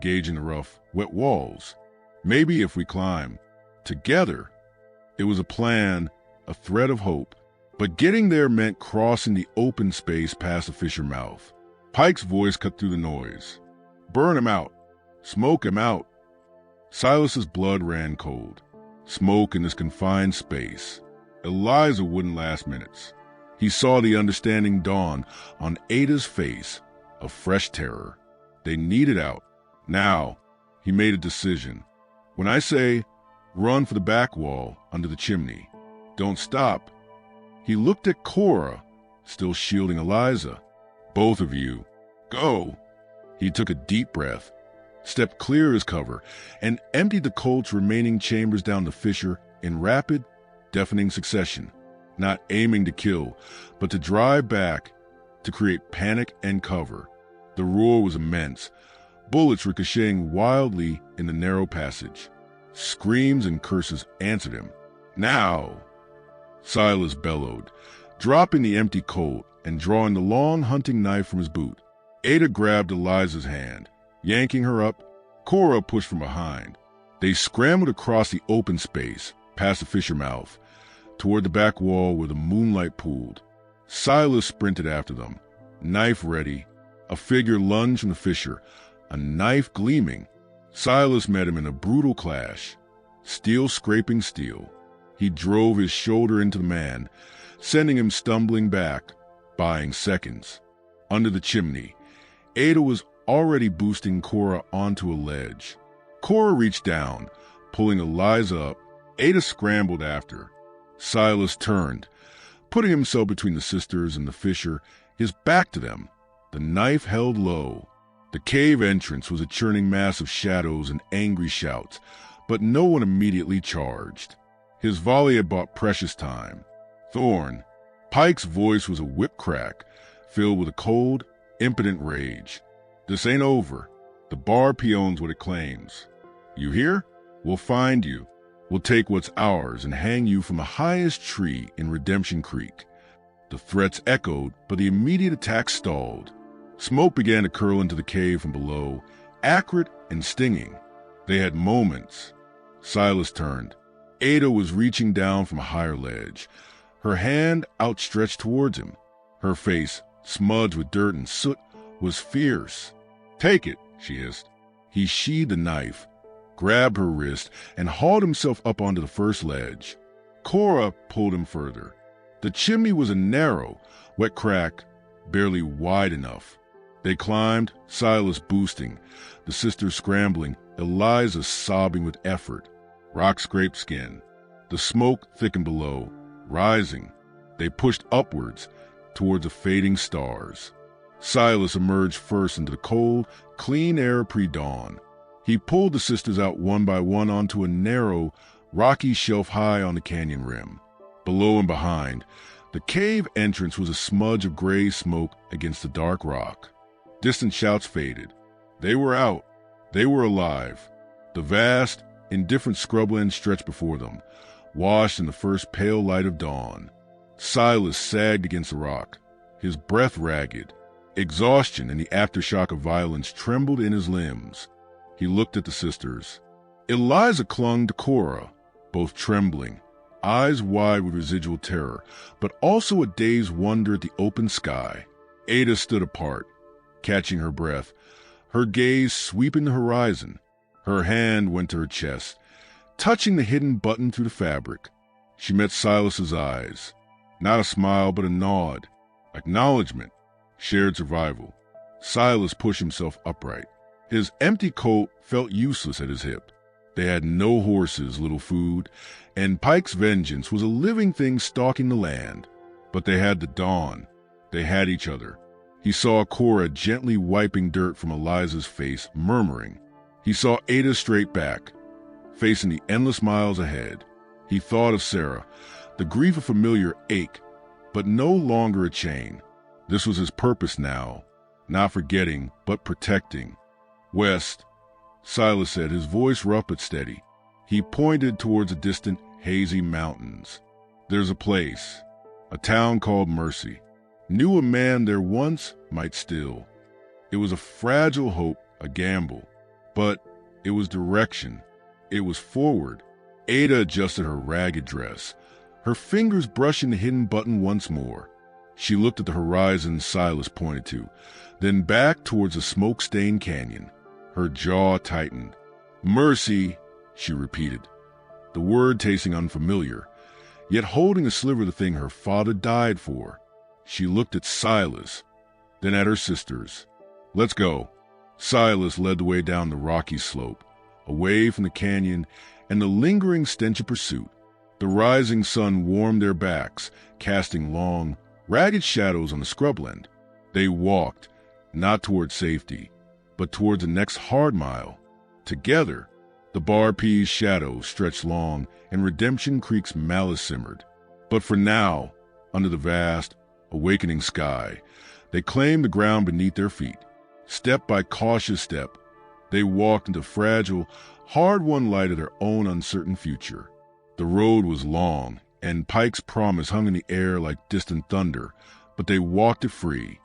gauging the rough, wet walls. "Maybe if we climb together." It was a plan, a thread of hope. But getting there meant crossing the open space past the fissure mouth. Pike's voice cut through the noise. "Burn him out. Smoke him out." Silas's blood ran cold. Smoke in this confined space. Eliza wouldn't last minutes. He saw the understanding dawn on Ada's face, of fresh terror. They needed out. Now, he made a decision. "When I say, run for the back wall under the chimney, don't stop." He looked at Cora, still shielding Eliza. "Both of you, go." He took a deep breath, stepped clear of his cover, and emptied the Colt's remaining chambers down the fissure in rapid, deafening succession, not aiming to kill, but to drive back, to create panic and cover. The roar was immense, bullets ricocheting wildly in the narrow passage. Screams and curses answered him. "Now!" Silas bellowed, dropping the empty Colt and drawing the long hunting knife from his boot. Ada grabbed Eliza's hand, yanking her up. Cora pushed from behind. They scrambled across the open space, past the fissure mouth, toward the back wall where the moonlight pooled. Silas sprinted after them, knife ready. A figure lunged from the fissure, a knife gleaming. Silas met him in a brutal clash, steel scraping steel. He drove his shoulder into the man, sending him stumbling back, buying seconds. Under the chimney, Ada was already boosting Cora onto a ledge. Cora reached down, pulling Eliza up. Ada scrambled after. Silas turned, putting himself between the sisters and the fissure, his back to them, the knife held low. The cave entrance was a churning mass of shadows and angry shouts, but no one immediately charged. His volley had bought precious time. "Thorne." Pike's voice was a whip crack, filled with a cold, impotent rage. "This ain't over. The bar peons what it claims. You hear? We'll find you. We'll take what's ours and hang you from the highest tree in Redemption Creek." The threats echoed, but the immediate attack stalled. Smoke began to curl into the cave from below, acrid and stinging. They had moments. Silas turned. Ada was reaching down from a higher ledge, her hand outstretched towards him. Her face, smudged with dirt and soot, was fierce. "Take it," she hissed. He sheathed the knife, grabbed her wrist, and hauled himself up onto the first ledge. Cora pulled him further. The chimney was a narrow, wet crack, barely wide enough. They climbed, Silas boosting, the sisters scrambling, Eliza sobbing with effort. Rock scraped skin. The smoke thickened below, rising. They pushed upwards, towards the fading stars. Silas emerged first into the cold, clean air pre-dawn. He pulled the sisters out one by one onto a narrow, rocky shelf high on the canyon rim. Below and behind, the cave entrance was a smudge of gray smoke against the dark rock. Distant shouts faded. They were out. They were alive. The vast, indifferent scrubland stretched before them, washed in the first pale light of dawn. Silas sagged against the rock, his breath ragged. Exhaustion and the aftershock of violence trembled in his limbs. He looked at the sisters. Eliza clung to Cora, both trembling, eyes wide with residual terror, but also a dazed wonder at the open sky. Ada stood apart, catching her breath, her gaze sweeping the horizon. Her hand went to her chest, touching the hidden button through the fabric. She met Silas's eyes. Not a smile, but a nod. Acknowledgement. Shared survival. Silas pushed himself upright. His empty coat felt useless at his hip. They had no horses, little food, and Pike's vengeance was a living thing stalking the land. But they had the dawn. They had each other. He saw Cora gently wiping dirt from Eliza's face, murmuring. He saw Ada straight back, facing the endless miles ahead. He thought of Sarah, the grief of familiar ache, but no longer a chain. This was his purpose now, not forgetting, but protecting. West, Silas said, his voice rough but steady. He pointed towards the distant, hazy mountains. There's a A town called Mercy. Knew a man there once might still. It was a fragile hope, a gamble. But it was direction. It was forward. Ada adjusted her ragged dress, her fingers brushing the hidden button once more. She looked at the horizon Silas pointed to, then back towards the smoke-stained canyon. Her jaw tightened. Mercy, she repeated, the word tasting unfamiliar, yet holding a sliver of the thing her father died for. She looked at Silas, then at her sisters. Let's go. Silas led the way down the rocky slope, away from the canyon and the lingering stench of pursuit. The rising sun warmed their backs, casting long, ragged shadows on the scrubland. They walked, not toward safety, but toward the next hard mile. Together, the Bar P's shadow stretched long and Redemption Creek's malice simmered. But for now, under the vast, awakening sky, they claimed the ground beneath their feet. Step by cautious step, they walked into fragile, hard-won light of their own uncertain future. The road was long, and Pike's promise hung in the air like distant thunder, but they walked it free,